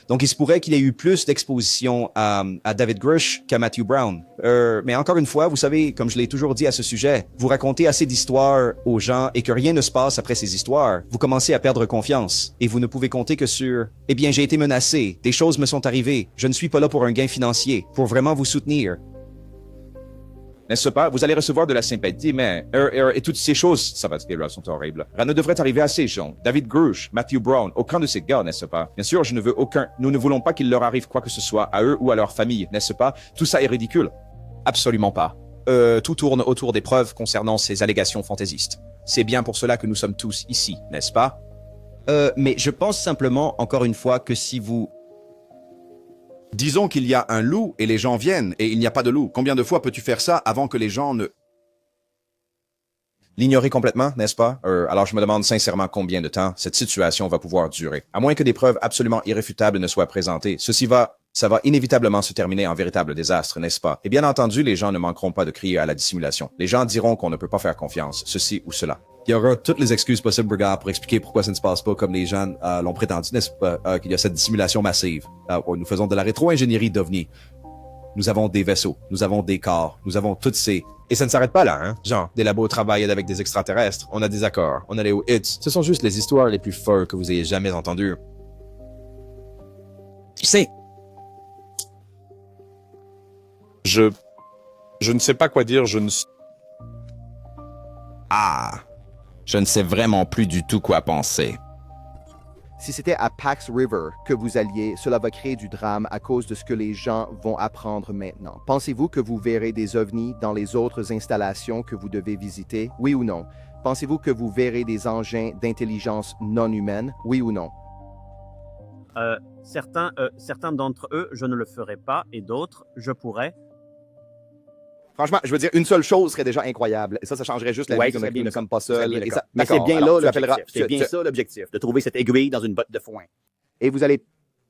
Donc, il se pourrait qu'il ait eu plus d'exposition à David Grush qu'à Matthew Brown. Mais encore une fois, vous savez, comme je l'ai toujours dit à ce sujet, vous racontez assez d'histoires aux gens et que rien ne se passe après ces histoires, vous commencez à perdre confiance. Et vous ne pouvez compter que sur « Eh bien, j'ai été menacé, des choses me sont arrivées, je ne suis pas là pour un gain financier, pour vraiment vous soutenir. » N'est-ce pas? Vous allez recevoir de la sympathie, mais et toutes ces choses, ça va dire, sont horribles. Rien ne devrait arriver à ces gens. David Grush, Matthew Brown, aucun de ces gars, n'est-ce pas? Bien sûr, nous ne voulons pas qu'il leur arrive quoi que ce soit à eux ou à leur famille, n'est-ce pas? Tout ça est ridicule. Absolument pas. Tout tourne autour des preuves concernant ces allégations fantaisistes. C'est bien pour cela que nous sommes tous ici, n'est-ce pas? Mais je pense simplement, encore une fois, que si vous... Disons qu'il y a un loup et les gens viennent et il n'y a pas de loup. Combien de fois peux-tu faire ça avant que les gens ne... L'ignorer complètement, n'est-ce pas? Alors je me demande sincèrement combien de temps cette situation va pouvoir durer. À moins que des preuves absolument irréfutables ne soient présentées, ça va inévitablement se terminer en véritable désastre, n'est-ce pas? Et bien entendu, les gens ne manqueront pas de crier à la dissimulation. Les gens diront qu'on ne peut pas faire confiance, ceci ou cela. Il y aura toutes les excuses possibles, regarde, pour expliquer pourquoi ça ne se passe pas comme les gens l'ont prétendu, n'est-ce pas, qu'il y a cette dissimulation massive. Nous faisons de la rétro-ingénierie d'OVNI. Nous avons des vaisseaux, nous avons des corps, nous avons toutes ces... Et ça ne s'arrête pas là, hein? Genre, des labos travaillent avec des extraterrestres, on a des accords, on a les hits. Ce sont juste les histoires les plus folles que vous ayez jamais entendues. Tu sais... Je ne sais pas quoi dire, je ne sais vraiment plus du tout quoi penser. Si c'était à Pax River que vous alliez, cela va créer du drame à cause de ce que les gens vont apprendre maintenant. Pensez-vous que vous verrez des ovnis dans les autres installations que vous devez visiter? Oui ou non? Pensez-vous que vous verrez des engins d'intelligence non humaine? Oui ou non? Certains d'entre eux, je ne le ferai pas, et d'autres, je pourrais. Franchement, je veux dire, une seule chose serait déjà incroyable. Et ça changerait juste la vie que nous ne sommes pas seuls. Mais c'est bien là l'objectif. C'est bien ça l'objectif, de trouver cette aiguille dans une botte de foin. Et vous allez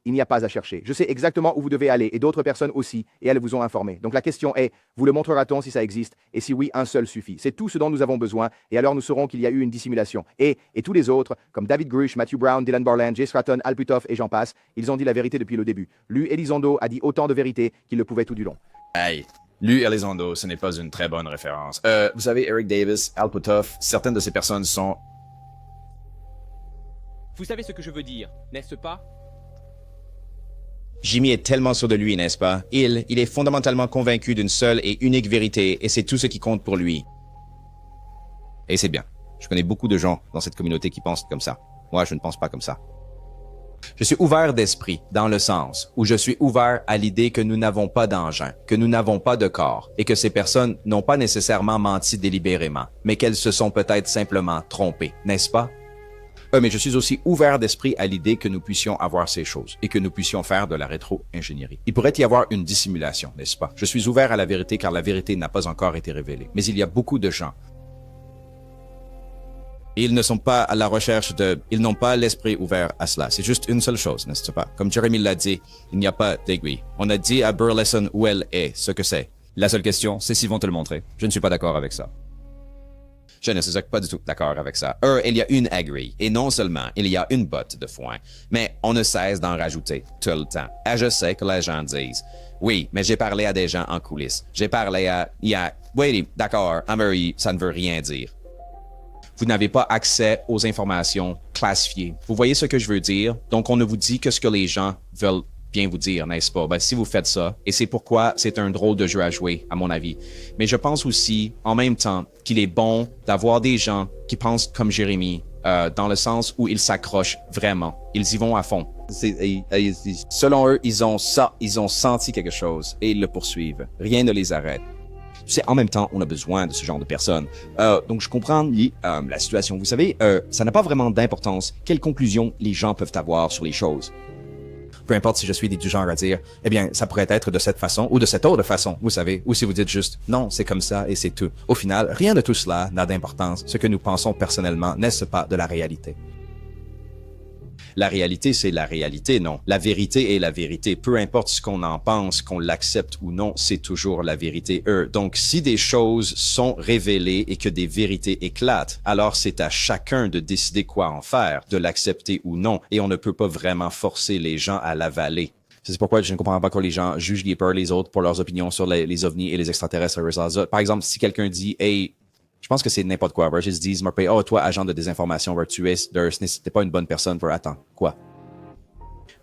il n'y a pas à chercher. Je sais exactement où vous devez aller et d'autres personnes aussi, et elles vous ont informé. Donc la question est, vous le montrera-t-on si ça existe? Et si oui, un seul suffit. C'est tout ce dont nous avons besoin, et alors nous saurons qu'il y a eu une dissimulation. Et tous les autres, comme David Grush, Matthew Brown, Dylan Barland, Jay Stratton, Al Puthoff et j'en passe, ils ont dit la vérité depuis le début. Lou Elizondo a dit autant de vérité qu'il le pouvait tout du long. Hey, Lou Elizondo, ce n'est pas une très bonne référence. Vous savez, Eric Davis, Al Puthoff, certaines de ces personnes sont... Vous savez ce que je veux dire, n'est-ce pas? Jimmy est tellement sûr de lui, n'est-ce pas? Il est fondamentalement convaincu d'une seule et unique vérité, et c'est tout ce qui compte pour lui. Et c'est bien. Je connais beaucoup de gens dans cette communauté qui pensent comme ça. Moi, je ne pense pas comme ça. Je suis ouvert d'esprit, dans le sens où je suis ouvert à l'idée que nous n'avons pas d'engin, que nous n'avons pas de corps, et que ces personnes n'ont pas nécessairement menti délibérément, mais qu'elles se sont peut-être simplement trompées, n'est-ce pas? Mais je suis aussi ouvert d'esprit à l'idée que nous puissions avoir ces choses et que nous puissions faire de la rétro-ingénierie. Il pourrait y avoir une dissimulation, n'est-ce pas? Je suis ouvert à la vérité car la vérité n'a pas encore été révélée. Mais il y a beaucoup de gens. Ils ne sont pas à la recherche de... Ils n'ont pas l'esprit ouvert à cela. C'est juste une seule chose, n'est-ce pas? Comme Jeremy l'a dit, il n'y a pas d'aiguille. On a dit à Burleson où elle est, ce que c'est. La seule question, c'est s'ils vont te le montrer. Je ne suis pas d'accord avec ça. Je ne suis pas du tout d'accord avec ça. Il y a une aiguille, et non seulement il y a une botte de foin, mais on ne cesse d'en rajouter tout le temps. Et je sais que les gens disent, oui, mais j'ai parlé à des gens en coulisses. J'ai parlé à... Oui, d'accord, Amory, ça ne veut rien dire. Vous n'avez pas accès aux informations classifiées. Vous voyez ce que je veux dire? Donc, on ne vous dit que ce que les gens veulent bien vous dire, n'est-ce pas? Ben, si vous faites ça, et c'est pourquoi c'est un drôle de jeu à jouer, à mon avis. Mais je pense aussi, en même temps, qu'il est bon d'avoir des gens qui pensent comme Jérémy, dans le sens où ils s'accrochent vraiment. Ils y vont à fond. Selon eux, ils ont senti quelque chose et ils le poursuivent. Rien ne les arrête. Tu sais, en même temps, on a besoin de ce genre de personnes. Donc, je comprends la situation. Vous savez, ça n'a pas vraiment d'importance quelles conclusions les gens peuvent avoir sur les choses. Peu importe si je suis du genre à dire, eh bien, ça pourrait être de cette façon ou de cette autre façon, vous savez, ou si vous dites juste, non, c'est comme ça et c'est tout. Au final, rien de tout cela n'a d'importance. Ce que nous pensons personnellement n'est-ce pas de la réalité. La réalité, c'est la réalité, non. La vérité est la vérité. Peu importe ce qu'on en pense, qu'on l'accepte ou non, c'est toujours la vérité. Donc, si des choses sont révélées et que des vérités éclatent, alors c'est à chacun de décider quoi en faire, de l'accepter ou non. Et on ne peut pas vraiment forcer les gens à l'avaler. C'est pourquoi je ne comprends pas quand les gens jugent les autres pour leurs opinions sur les ovnis et les extraterrestres. Par exemple, si quelqu'un dit, hey, je pense que c'est n'importe quoi. Ils se disent, oh, toi, agent de désinformation, tu n'étais pas une bonne personne pour attendre. Quoi?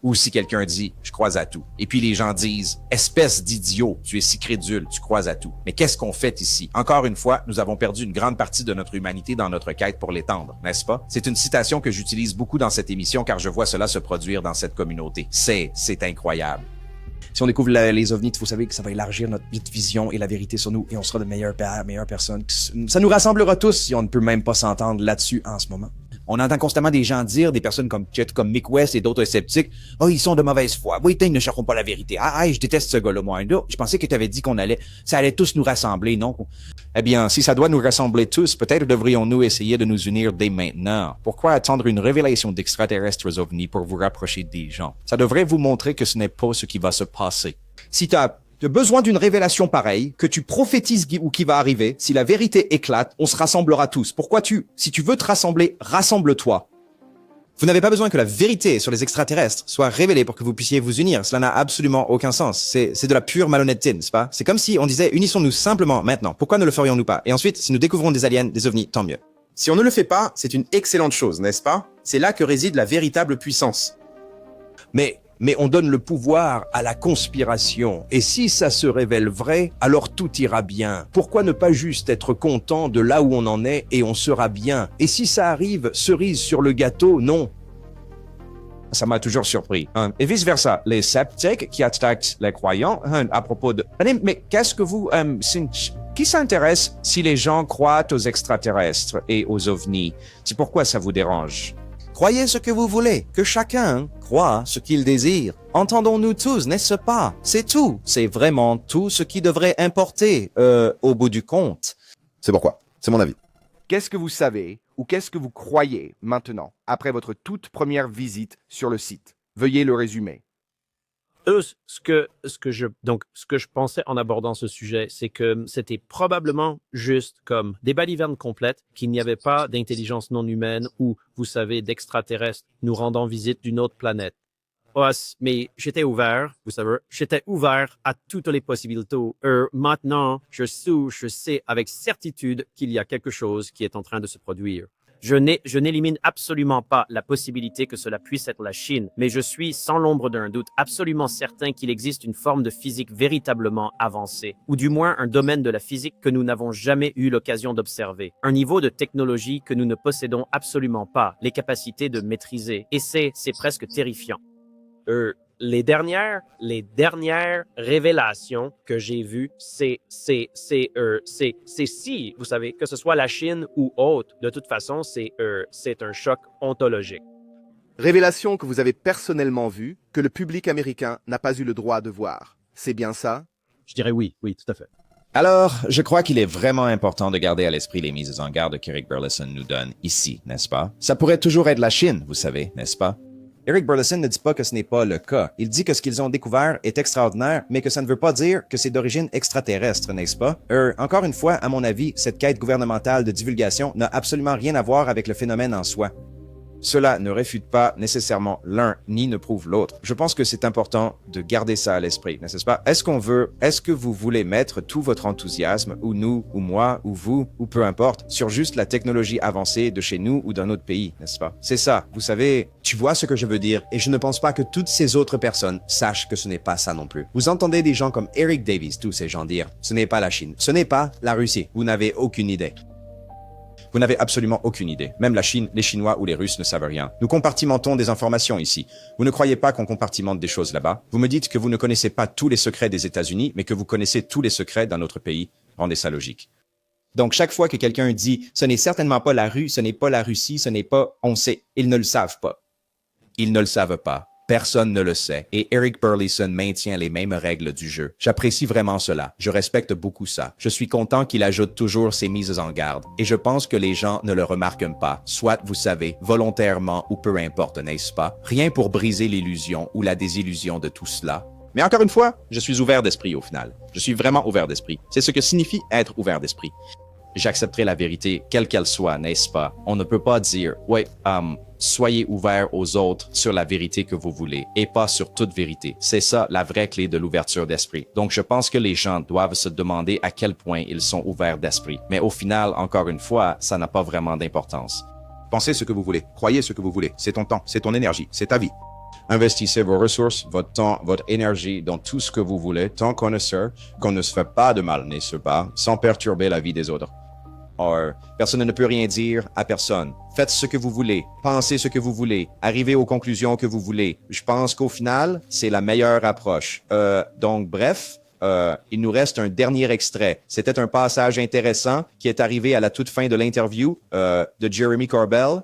Ou si quelqu'un dit, je crois à tout. Et puis les gens disent, espèce d'idiot, tu es si crédule, tu crois à tout. Mais qu'est-ce qu'on fait ici? Encore une fois, nous avons perdu une grande partie de notre humanité dans notre quête pour l'étendre, n'est-ce pas? C'est une citation que j'utilise beaucoup dans cette émission car je vois cela se produire dans cette communauté. C'est incroyable. Si on découvre les ovnis, il faut savoir que ça va élargir notre vision et la vérité sur nous et on sera de meilleures personnes. Ça nous rassemblera tous si on ne peut même pas s'entendre là-dessus en ce moment. On entend constamment des gens dire, des personnes comme Mick West et d'autres sceptiques, « Oh, ils sont de mauvaise foi. Oui, ils ne chercheront pas la vérité. Ah, je déteste ce gars-là, moi. Là, je pensais que tu avais dit ça allait tous nous rassembler, non? » Eh bien, si ça doit nous rassembler tous, peut-être devrions-nous essayer de nous unir dès maintenant. Pourquoi attendre une révélation d'extraterrestres ovnis pour vous rapprocher des gens? Ça devrait vous montrer que ce n'est pas ce qui va se passer. Si tu as besoin d'une révélation pareille, que tu prophétises ou qui va arriver, si la vérité éclate, on se rassemblera tous. Si tu veux te rassembler, rassemble-toi. Vous n'avez pas besoin que la vérité sur les extraterrestres soit révélée pour que vous puissiez vous unir. Cela n'a absolument aucun sens. C'est de la pure malhonnêteté, n'est-ce pas? C'est comme si on disait, unissons-nous simplement maintenant. Pourquoi ne le ferions-nous pas? Et ensuite, si nous découvrons des aliens, des ovnis, tant mieux. Si on ne le fait pas, c'est une excellente chose, n'est-ce pas? C'est là que réside la véritable puissance. Mais on donne le pouvoir à la conspiration. Et si ça se révèle vrai, alors tout ira bien. Pourquoi ne pas juste être content de là où on en est et on sera bien? Et si ça arrive, cerise sur le gâteau, non. Ça m'a toujours surpris. Et vice-versa, les sceptiques qui attaquent les croyants à propos de... Mais qu'est-ce que vous... Qui s'intéresse si les gens croient aux extraterrestres et aux ovnis? C'est pourquoi ça vous dérange? Croyez ce que vous voulez, que chacun croit ce qu'il désire. Entendons-nous tous, n'est-ce pas? C'est tout. C'est vraiment tout ce qui devrait importer au bout du compte. C'est pourquoi. C'est mon avis. Qu'est-ce que vous savez ou qu'est-ce que vous croyez maintenant, après votre toute première visite sur le site? Veuillez le résumer. Ce que je pensais en abordant ce sujet, c'est que c'était probablement juste comme des balivernes complètes, qu'il n'y avait pas d'intelligence non humaine ou, vous savez, d'extraterrestres nous rendant visite d'une autre planète. Mais j'étais ouvert, vous savez, j'étais ouvert à toutes les possibilités. Maintenant, je sais avec certitude qu'il y a quelque chose qui est en train de se produire. Je n'élimine absolument pas la possibilité que cela puisse être la Chine, mais je suis sans l'ombre d'un doute absolument certain qu'il existe une forme de physique véritablement avancée, ou du moins un domaine de la physique que nous n'avons jamais eu l'occasion d'observer, un niveau de technologie que nous ne possédons absolument pas les capacités de maîtriser, et c'est presque terrifiant. Les dernières révélations que j'ai vues, c'est si, vous savez, que ce soit la Chine ou autre, de toute façon, c'est un choc ontologique. Révélation que vous avez personnellement vue, que le public américain n'a pas eu le droit de voir. C'est bien ça? Je dirais oui, tout à fait. Alors, je crois qu'il est vraiment important de garder à l'esprit les mises en garde qu'Eric Burleson nous donne ici, n'est-ce pas? Ça pourrait toujours être la Chine, vous savez, n'est-ce pas? Eric Burleson ne dit pas que ce n'est pas le cas. Il dit que ce qu'ils ont découvert est extraordinaire, mais que ça ne veut pas dire que c'est d'origine extraterrestre, n'est-ce pas? Encore une fois, à mon avis, cette quête gouvernementale de divulgation n'a absolument rien à voir avec le phénomène en soi. Cela ne réfute pas nécessairement l'un, ni ne prouve l'autre. Je pense que c'est important de garder ça à l'esprit, n'est-ce pas? Est-ce que vous voulez mettre tout votre enthousiasme, ou nous, ou moi, ou vous, ou peu importe, sur juste la technologie avancée de chez nous ou d'un autre pays, n'est-ce pas? C'est ça, vous savez, tu vois ce que je veux dire, et je ne pense pas que toutes ces autres personnes sachent que ce n'est pas ça non plus. Vous entendez des gens comme Eric Davis, tous ces gens dire, ce n'est pas la Chine, ce n'est pas la Russie, vous n'avez aucune idée. Vous n'avez absolument aucune idée. Même la Chine, les Chinois ou les Russes ne savent rien. Nous compartimentons des informations ici. Vous ne croyez pas qu'on compartimente des choses là-bas? Vous me dites que vous ne connaissez pas tous les secrets des États-Unis, mais que vous connaissez tous les secrets d'un autre pays. Rendez ça logique. Donc, chaque fois que quelqu'un dit « ce n'est certainement pas la Russie, ce n'est pas la Russie, ce n'est pas… » on sait. Ils ne le savent pas. Ils ne le savent pas. Personne ne le sait. Et Eric Burleson maintient les mêmes règles du jeu. J'apprécie vraiment cela. Je respecte beaucoup ça. Je suis content qu'il ajoute toujours ses mises en garde. Et je pense que les gens ne le remarquent pas. Soit, vous savez, volontairement ou peu importe, n'est-ce pas? Rien pour briser l'illusion ou la désillusion de tout cela. Mais encore une fois, je suis ouvert d'esprit au final. Je suis vraiment ouvert d'esprit. C'est ce que signifie être ouvert d'esprit. J'accepterai la vérité, quelle qu'elle soit, n'est-ce pas? On ne peut pas dire, soyez ouverts aux autres sur la vérité que vous voulez et pas sur toute vérité. C'est ça la vraie clé de l'ouverture d'esprit. Donc je pense que les gens doivent se demander à quel point ils sont ouverts d'esprit. Mais au final, encore une fois, ça n'a pas vraiment d'importance. Pensez ce que vous voulez, croyez ce que vous voulez. C'est ton temps, c'est ton énergie, c'est ta vie. Investissez vos ressources, votre temps, votre énergie dans tout ce que vous voulez, tant connaisseur, qu'on ne se fait pas de mal, n'est-ce pas, sans perturber la vie des autres. Or, personne ne peut rien dire à personne. Faites ce que vous voulez, pensez ce que vous voulez, arrivez aux conclusions que vous voulez. Je pense qu'au final, c'est la meilleure approche. Donc, bref, il nous reste un dernier extrait. C'était un passage intéressant qui est arrivé à la toute fin de l'interview de Jeremy Corbell.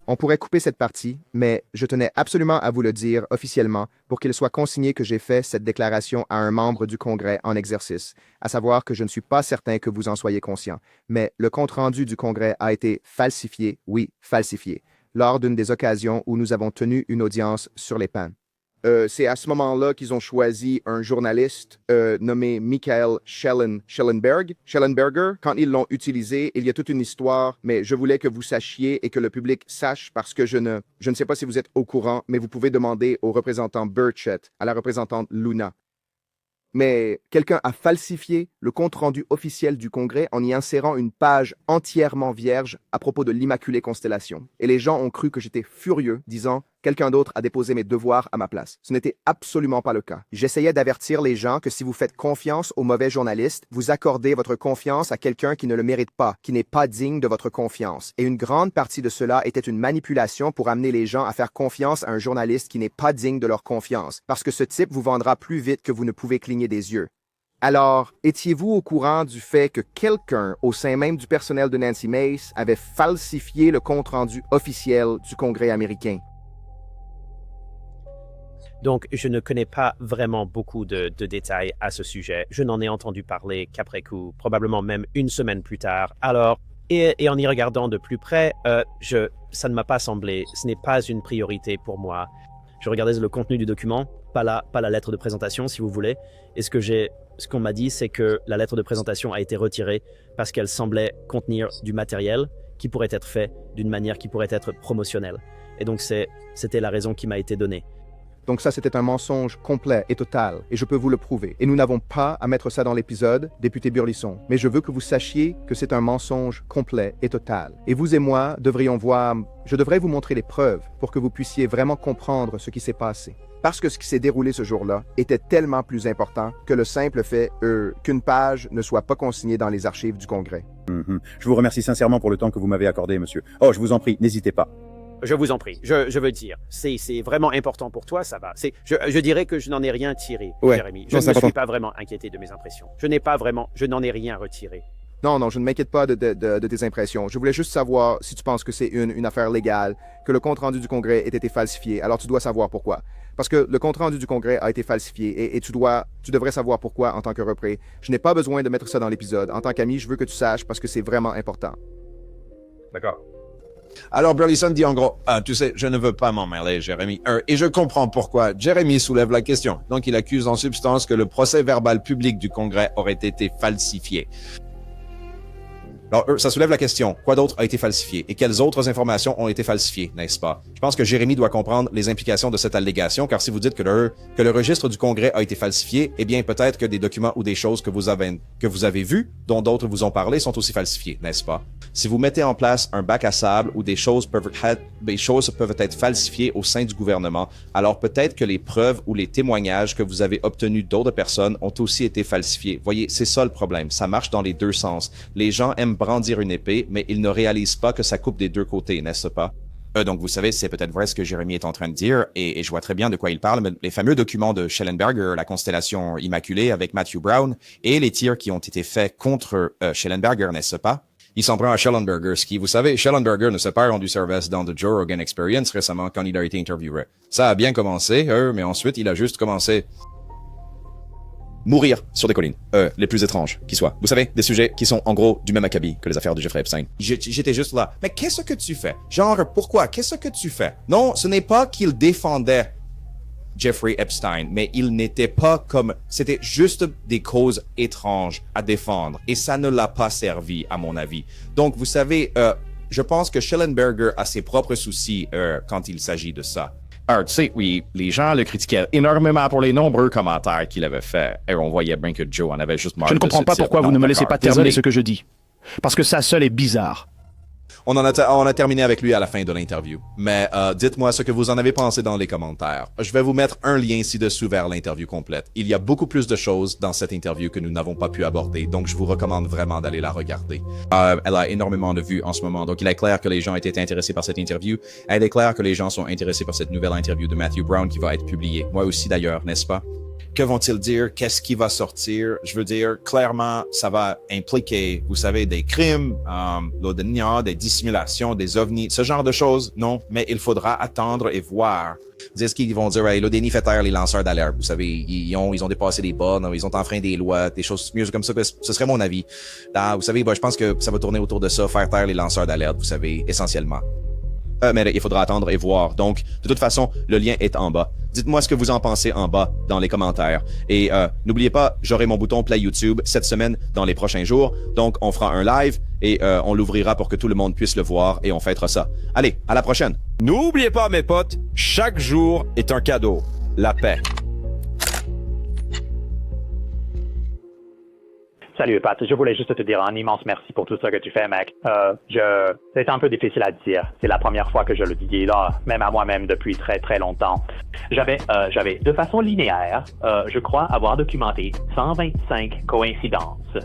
On pourrait couper cette partie, mais je tenais absolument à vous le dire officiellement pour qu'il soit consigné que j'ai fait cette déclaration à un membre du Congrès en exercice, à savoir que je ne suis pas certain que vous en soyez conscient, mais le compte-rendu du Congrès a été falsifié, oui, falsifié, lors d'une des occasions où nous avons tenu une audience sur les PAN. C'est à ce moment-là qu'ils ont choisi un journaliste nommé Michael Schellenberger. Quand ils l'ont utilisé, il y a toute une histoire, mais je voulais que vous sachiez et que le public sache parce que je ne sais pas si vous êtes au courant, mais vous pouvez demander au représentant Burchett, à la représentante Luna. Mais quelqu'un a falsifié le compte-rendu officiel du Congrès en y insérant une page entièrement vierge à propos de l'Immaculée Constellation. Et les gens ont cru que j'étais furieux, disant « quelqu'un d'autre a déposé mes devoirs à ma place ». Ce n'était absolument pas le cas. J'essayais d'avertir les gens que si vous faites confiance aux mauvais journalistes, vous accordez votre confiance à quelqu'un qui ne le mérite pas, qui n'est pas digne de votre confiance. Et une grande partie de cela était une manipulation pour amener les gens à faire confiance à un journaliste qui n'est pas digne de leur confiance, parce que ce type vous vendra plus vite que vous ne pouvez cligner des yeux. Alors, étiez-vous au courant du fait que quelqu'un au sein même du personnel de Nancy Mace avait falsifié le compte-rendu officiel du Congrès américain? Donc, je ne connais pas vraiment beaucoup de détails à ce sujet. Je n'en ai entendu parler qu'après coup, probablement même une semaine plus tard. Alors, et en y regardant de plus près, ça ne m'a pas semblé, ce n'est pas une priorité pour moi. Je regardais le contenu du document, pas la lettre de présentation, si vous voulez. Et ce qu'on m'a dit, c'est que la lettre de présentation a été retirée parce qu'elle semblait contenir du matériel qui pourrait être fait d'une manière qui pourrait être promotionnelle. Et donc, c'était la raison qui m'a été donnée. Donc ça, c'était un mensonge complet et total, et je peux vous le prouver. Et nous n'avons pas à mettre ça dans l'épisode, député Burleson. Mais je veux que vous sachiez que c'est un mensonge complet et total. Et vous et moi devrions voir... Je devrais vous montrer les preuves pour que vous puissiez vraiment comprendre ce qui s'est passé. Parce que ce qui s'est déroulé ce jour-là était tellement plus important que le simple fait qu'une page ne soit pas consignée dans les archives du Congrès. Je vous remercie sincèrement pour le temps que vous m'avez accordé, monsieur. Oh, je vous en prie, n'hésitez pas. Je vous en prie, je veux dire, c'est vraiment important pour toi, ça va. Je dirais que je n'en ai rien tiré, Jérémy. Je ne me suis pas vraiment inquiété de mes impressions. Je n'en ai rien retiré. Non, je ne m'inquiète pas de tes impressions. Je voulais juste savoir si tu penses que c'est une affaire légale, que le compte-rendu du Congrès ait été falsifié. Alors tu dois savoir pourquoi. Parce que le compte-rendu du Congrès a été falsifié et tu devrais savoir pourquoi en tant que repris. Je n'ai pas besoin de mettre ça dans l'épisode. En tant qu'ami, je veux que tu saches parce que c'est vraiment important. D'accord. Alors Burleson dit en gros, tu sais, je ne veux pas m'en mêler, Jérémy. Et je comprends pourquoi. Jérémy soulève la question. Donc il accuse en substance que le procès verbal public du Congrès aurait été falsifié. Alors, ça soulève la question, quoi d'autre a été falsifié et quelles autres informations ont été falsifiées, n'est-ce pas? Je pense que Jérémy doit comprendre les implications de cette allégation, car si vous dites que le registre du Congrès a été falsifié, eh bien peut-être que des documents ou des choses que vous avez vues, dont d'autres vous ont parlé, sont aussi falsifiés, n'est-ce pas? Si vous mettez en place un bac à sable où des choses peuvent être falsifiées au sein du gouvernement, alors peut-être que les preuves ou les témoignages que vous avez obtenus d'autres personnes ont aussi été falsifiés. Voyez, c'est ça le problème. Ça marche dans les deux sens. Les gens aiment brandir une épée, mais ils ne réalisent pas que ça coupe des deux côtés, n'est-ce pas? Donc, vous savez, c'est peut-être vrai ce que Jérémy est en train de dire, et je vois très bien de quoi il parle, mais les fameux documents de Schellenberger, la constellation immaculée avec Matthew Brown, et les tirs qui ont été faits contre Schellenberger, n'est-ce pas? Il s'en prend à Schellenberger, ce qui, vous savez, Schellenberger ne s'est pas rendu service dans The Joe Rogan Experience récemment quand il a été interviewé. Ça a bien commencé, mais ensuite, il a juste commencé mourir sur des collines, les plus étranges qui soient. Vous savez, des sujets qui sont en gros du même acabit que les affaires de Jeffrey Epstein. J'étais juste là. Mais qu'est-ce que tu fais? Genre, pourquoi? Qu'est-ce que tu fais? Non, ce n'est pas qu'il défendait Jeffrey Epstein, mais il n'était pas comme... C'était juste des causes étranges à défendre. Et ça ne l'a pas servi, à mon avis. Donc, vous savez, je pense que Schellenberger a ses propres soucis quand il s'agit de ça. Alors, tu sais, oui, les gens le critiquaient énormément pour les nombreux commentaires qu'il avait faits. Et on voyait bien que Joe en avait juste marre. Je ne comprends pas pourquoi vous ne me laissez pas terminer ce que je dis. Parce que ça seul est bizarre. On a terminé avec lui à la fin de l'interview. Mais dites-moi ce que vous en avez pensé dans les commentaires. Je vais vous mettre un lien ci-dessous vers l'interview complète. Il y a beaucoup plus de choses dans cette interview que nous n'avons pas pu aborder, donc je vous recommande vraiment d'aller la regarder. Elle a énormément de vues en ce moment, donc il est clair que les gens étaient intéressés par cette interview. Elle est clair que les gens sont intéressés par cette nouvelle interview de Matthew Brown qui va être publiée. Moi aussi d'ailleurs, n'est-ce pas? Que vont-ils dire? Qu'est-ce qui va sortir? Je veux dire, clairement, ça va impliquer, vous savez, des crimes, des dissimulations, des ovnis, ce genre de choses. Non, mais il faudra attendre et voir. Est-ce qu'ils vont dire, hey, l'ODNI fait taire les lanceurs d'alerte? Vous savez, ils ont dépassé les bornes, ils ont enfreint des lois, des choses mieux comme ça. Ce serait mon avis. Vous savez, je pense que ça va tourner autour de ça, faire taire les lanceurs d'alerte, vous savez, essentiellement. Mais il faudra attendre et voir. Donc, de toute façon, le lien est en bas. Dites-moi ce que vous en pensez en bas dans les commentaires. Et n'oubliez pas, j'aurai mon bouton Play YouTube cette semaine dans les prochains jours. Donc, on fera un live et on l'ouvrira pour que tout le monde puisse le voir et on fêtera ça. Allez, à la prochaine. N'oubliez pas, mes potes, chaque jour est un cadeau. La paix. Salut Pat, je voulais juste te dire un immense merci pour tout ce que tu fais, mec. C'est un peu difficile à dire. C'est la première fois que je le dis là, même à moi-même depuis très très longtemps. J'avais de façon linéaire, je crois avoir documenté 125 coïncidences,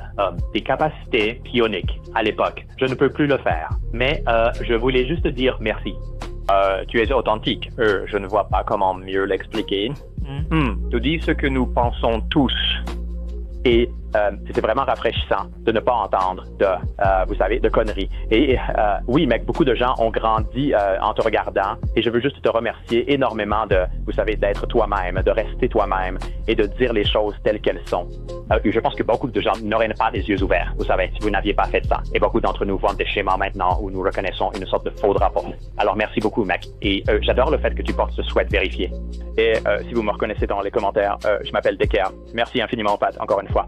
des capacités psioniques à l'époque. Je ne peux plus le faire, mais je voulais juste dire merci. Tu es authentique. Je ne vois pas comment mieux l'expliquer. Tu dis ce que nous pensons tous. Et c'était vraiment rafraîchissant de ne pas entendre vous savez, de conneries. Et oui, mec, beaucoup de gens ont grandi en te regardant et je veux juste te remercier énormément vous savez, d'être toi-même, de rester toi-même et de dire les choses telles qu'elles sont. Je pense que beaucoup de gens n'auraient pas les yeux ouverts, vous savez, si vous n'aviez pas fait ça. Et beaucoup d'entre nous voient des schémas maintenant où nous reconnaissons une sorte de faux drapeau. Alors merci beaucoup, mec. Et j'adore le fait que tu portes ce sweat vérifié. Et si vous me reconnaissez dans les commentaires, je m'appelle Decker. Merci infiniment, Pat, encore une fois.